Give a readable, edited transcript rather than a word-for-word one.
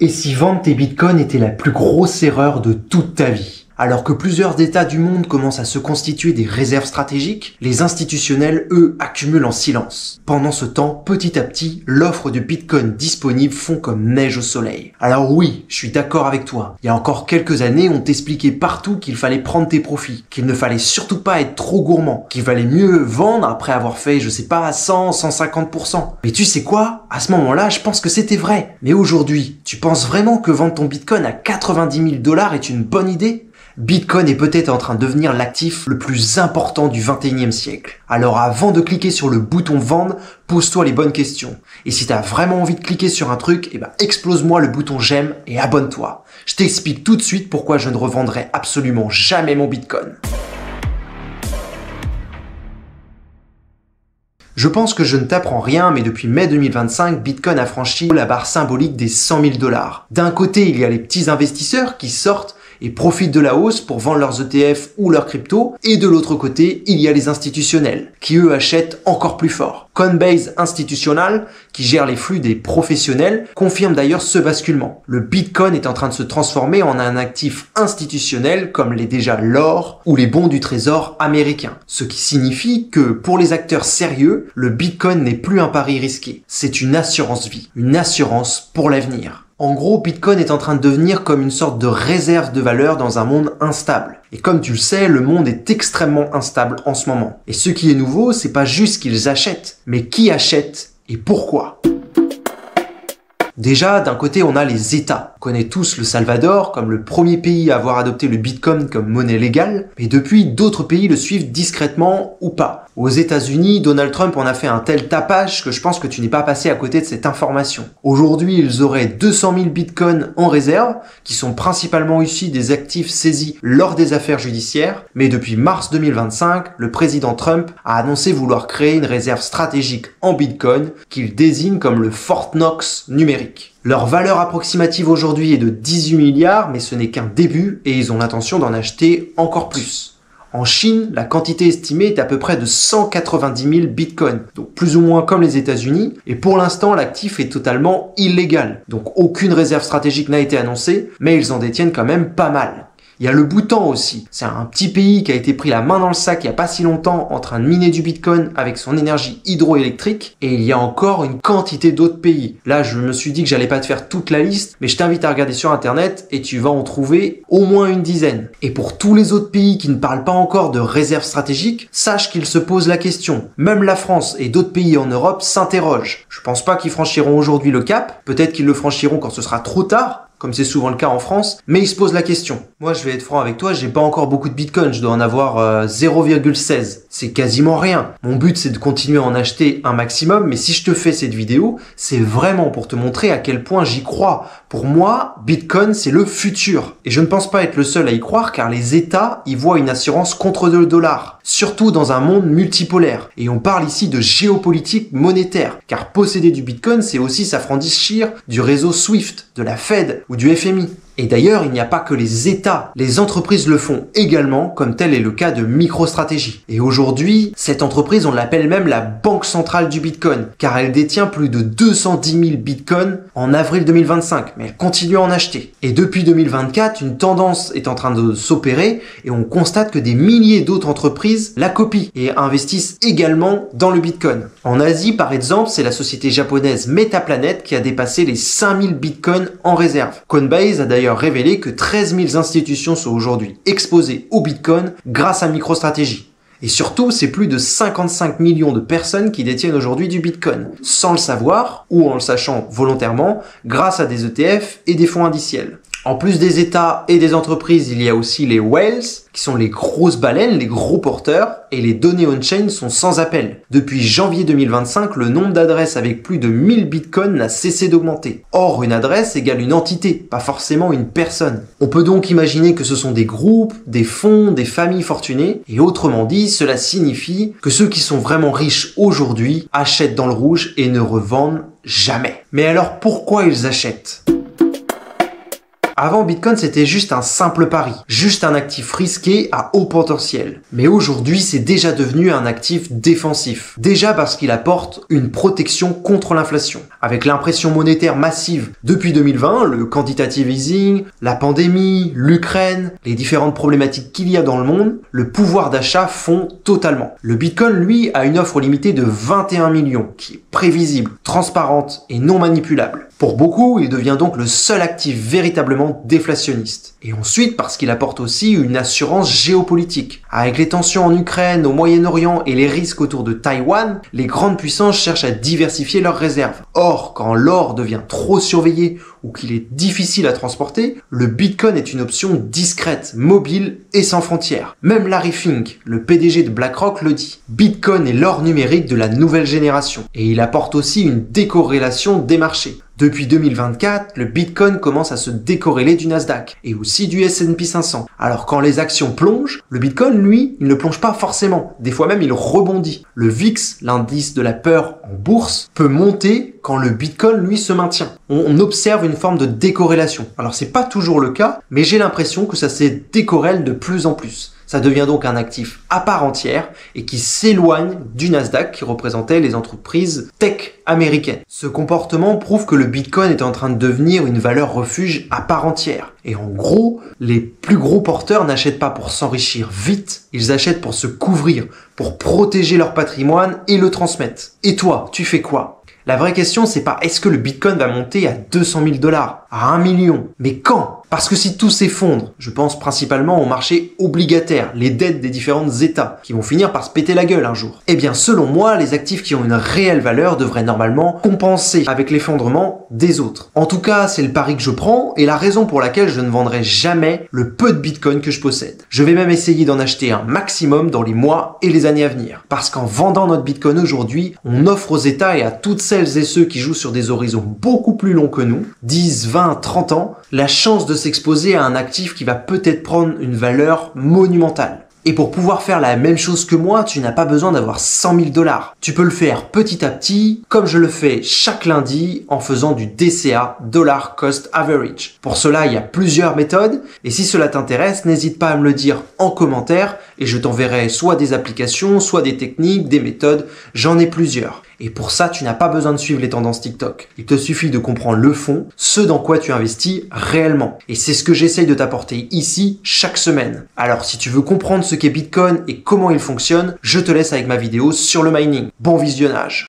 Et si vendre tes bitcoins était la plus grosse erreur de toute ta vie? Alors que plusieurs États du monde commencent à se constituer des réserves stratégiques, les institutionnels, eux, accumulent en silence. Pendant ce temps, petit à petit, l'offre de Bitcoin disponible fond comme neige au soleil. Alors oui, je suis d'accord avec toi. Il y a encore quelques années, on t'expliquait partout qu'il fallait prendre tes profits, qu'il ne fallait surtout pas être trop gourmand, qu'il valait mieux vendre après avoir fait, je sais pas, 100, 150%. Mais tu sais quoi? À ce moment-là, je pense que c'était vrai. Mais aujourd'hui, tu penses vraiment que vendre ton Bitcoin à 90 000 $ est une bonne idée? Bitcoin est peut-être en train de devenir l'actif le plus important du 21e siècle. Alors avant de cliquer sur le bouton vendre, pose-toi les bonnes questions. Et si t'as vraiment envie de cliquer sur un truc, explose-moi le bouton j'aime et abonne-toi. Je t'explique tout de suite pourquoi je ne revendrai absolument jamais mon Bitcoin. Je pense que je ne t'apprends rien, mais depuis mai 2025, Bitcoin a franchi la barre symbolique des 100 000 $. D'un côté, il y a les petits investisseurs qui sortent et profitent de la hausse pour vendre leurs ETF ou leurs cryptos. Et de l'autre côté, il y a les institutionnels, qui eux achètent encore plus fort. Coinbase Institutional, qui gère les flux des professionnels, confirme d'ailleurs ce basculement. Le Bitcoin est en train de se transformer en un actif institutionnel comme l'est déjà l'or ou les bons du trésor américain. Ce qui signifie que pour les acteurs sérieux, le Bitcoin n'est plus un pari risqué. C'est une assurance vie, une assurance pour l'avenir. En gros, Bitcoin est en train de devenir comme une sorte de réserve de valeur dans un monde instable. Et comme tu le sais, le monde est extrêmement instable en ce moment. Et ce qui est nouveau, c'est pas juste qu'ils achètent, mais qui achète et pourquoi. Déjà, d'un côté, on a les États. On connaît tous le Salvador comme le premier pays à avoir adopté le Bitcoin comme monnaie légale, mais depuis, d'autres pays le suivent discrètement ou pas. Aux États-Unis, Donald Trump en a fait un tel tapage que je pense que tu n'es pas passé à côté de cette information. Aujourd'hui, ils auraient 200 000 bitcoins en réserve, qui sont principalement issus des actifs saisis lors des affaires judiciaires, mais depuis mars 2025, le président Trump a annoncé vouloir créer une réserve stratégique en bitcoin qu'il désigne comme le Fort Knox numérique. Leur valeur approximative aujourd'hui est de 18 milliards, mais ce n'est qu'un début et ils ont l'intention d'en acheter encore plus. En Chine, la quantité estimée est à peu près de 190 000 bitcoins, donc plus ou moins comme les États-Unis, et pour l'instant l'actif est totalement illégal, donc aucune réserve stratégique n'a été annoncée, mais ils en détiennent quand même pas mal. Il y a le Bhoutan aussi. C'est un petit pays qui a été pris la main dans le sac il y a pas si longtemps en train de miner du Bitcoin avec son énergie hydroélectrique. Et il y a encore une quantité d'autres pays. Là, je me suis dit que j'allais pas te faire toute la liste, mais je t'invite à regarder sur internet et tu vas en trouver au moins une dizaine. Et pour tous les autres pays qui ne parlent pas encore de réserve stratégique, sache qu'ils se posent la question. Même la France et d'autres pays en Europe s'interrogent. Je pense pas qu'ils franchiront aujourd'hui le cap. Peut-être qu'ils le franchiront quand ce sera trop tard, comme c'est souvent le cas en France, mais ils se posent la question. Moi, je vais être franc avec toi, j'ai pas encore beaucoup de Bitcoin, je dois en avoir 0,16. C'est quasiment rien. Mon but, c'est de continuer à en acheter un maximum, mais si je te fais cette vidéo, c'est vraiment pour te montrer à quel point j'y crois. Pour moi, Bitcoin, c'est le futur. Et je ne pense pas être le seul à y croire, car les États y voient une assurance contre le dollar. Surtout dans un monde multipolaire. Et on parle ici de géopolitique monétaire, car posséder du Bitcoin, c'est aussi s'affranchir du réseau SWIFT, de la Fed ou du FMI. Et d'ailleurs, il n'y a pas que les États, les entreprises le font également, comme tel est le cas de MicroStrategy. Et aujourd'hui, cette entreprise, on l'appelle même la banque centrale du Bitcoin, car elle détient plus de 210 000 Bitcoins en avril 2025, mais elle continue à en acheter. Et depuis 2024, une tendance est en train de s'opérer, et on constate que des milliers d'autres entreprises la copient et investissent également dans le Bitcoin. En Asie, par exemple, c'est la société japonaise Metaplanet qui a dépassé les 5000 Bitcoins en réserve. Coinbase a d'ailleurs révélé que 13 000 institutions sont aujourd'hui exposées au Bitcoin grâce à MicroStrategy. Et surtout, c'est plus de 55 millions de personnes qui détiennent aujourd'hui du Bitcoin, sans le savoir, ou en le sachant volontairement, grâce à des ETF et des fonds indiciels. En plus des États et des entreprises, il y a aussi les whales, qui sont les grosses baleines, les gros porteurs, et les données on-chain sont sans appel. Depuis janvier 2025, le nombre d'adresses avec plus de 1000 bitcoins n'a cessé d'augmenter. Or, une adresse égale une entité, pas forcément une personne. On peut donc imaginer que ce sont des groupes, des fonds, des familles fortunées, et autrement dit, cela signifie que ceux qui sont vraiment riches aujourd'hui achètent dans le rouge et ne revendent jamais. Mais alors pourquoi ils achètent ? Avant, Bitcoin, c'était juste un simple pari, juste un actif risqué à haut potentiel. Mais aujourd'hui, c'est déjà devenu un actif défensif. Déjà parce qu'il apporte une protection contre l'inflation. Avec l'impression monétaire massive depuis 2020, le quantitative easing, la pandémie, l'Ukraine, les différentes problématiques qu'il y a dans le monde, le pouvoir d'achat fond totalement. Le Bitcoin, lui, a une offre limitée de 21 millions, qui est prévisible, transparente et non manipulable. Pour beaucoup, il devient donc le seul actif véritablement déflationniste. Et ensuite, parce qu'il apporte aussi une assurance géopolitique. Avec les tensions en Ukraine, au Moyen-Orient et les risques autour de Taïwan, les grandes puissances cherchent à diversifier leurs réserves. Or, quand l'or devient trop surveillé ou qu'il est difficile à transporter, le Bitcoin est une option discrète, mobile et sans frontières. Même Larry Fink, le PDG de BlackRock, le dit. Bitcoin est l'or numérique de la nouvelle génération. Et il apporte aussi une décorrélation des marchés. Depuis 2024, le Bitcoin commence à se décorréler du Nasdaq et aussi du S&P 500. Alors quand les actions plongent, le Bitcoin, lui, il ne plonge pas forcément. Des fois même, il rebondit. Le VIX, l'indice de la peur en bourse, peut monter quand le Bitcoin, lui, se maintient. On observe une forme de décorrélation. Alors c'est pas toujours le cas, mais j'ai l'impression que ça se décorrèle de plus en plus. Ça devient donc un actif à part entière et qui s'éloigne du Nasdaq qui représentait les entreprises tech américaines. Ce comportement prouve que le Bitcoin est en train de devenir une valeur refuge à part entière. Et en gros, les plus gros porteurs n'achètent pas pour s'enrichir vite, ils achètent pour se couvrir, pour protéger leur patrimoine et le transmettre. Et toi, tu fais quoi ? La vraie question, c'est pas est-ce que le Bitcoin va monter à 200 000 $, à 1 million, mais quand ? Parce que si tout s'effondre, je pense principalement aux marchés obligataires, les dettes des différents États, qui vont finir par se péter la gueule un jour. Eh bien, selon moi, les actifs qui ont une réelle valeur devraient normalement compenser avec l'effondrement des autres. En tout cas, c'est le pari que je prends et la raison pour laquelle je ne vendrai jamais le peu de Bitcoin que je possède. Je vais même essayer d'en acheter un maximum dans les mois et les années à venir. Parce qu'en vendant notre Bitcoin aujourd'hui, on offre aux États et à toutes celles et ceux qui jouent sur des horizons beaucoup plus longs que nous, 10, 20, 30 ans, la chance de s'exposer à un actif qui va peut-être prendre une valeur monumentale. Et pour pouvoir faire la même chose que moi, tu n'as pas besoin d'avoir 100 000 $. Tu peux le faire petit à petit, comme je le fais chaque lundi en faisant du DCA, Dollar Cost Average. Pour cela, il y a plusieurs méthodes, et si cela t'intéresse, n'hésite pas à me le dire en commentaire, et je t'enverrai soit des applications, soit des techniques, des méthodes, j'en ai plusieurs. Et pour ça, tu n'as pas besoin de suivre les tendances TikTok. Il te suffit de comprendre le fond, ce dans quoi tu investis réellement. Et c'est ce que j'essaye de t'apporter ici chaque semaine. Alors si tu veux comprendre ce qu'est Bitcoin et comment il fonctionne, je te laisse avec ma vidéo sur le mining. Bon visionnage.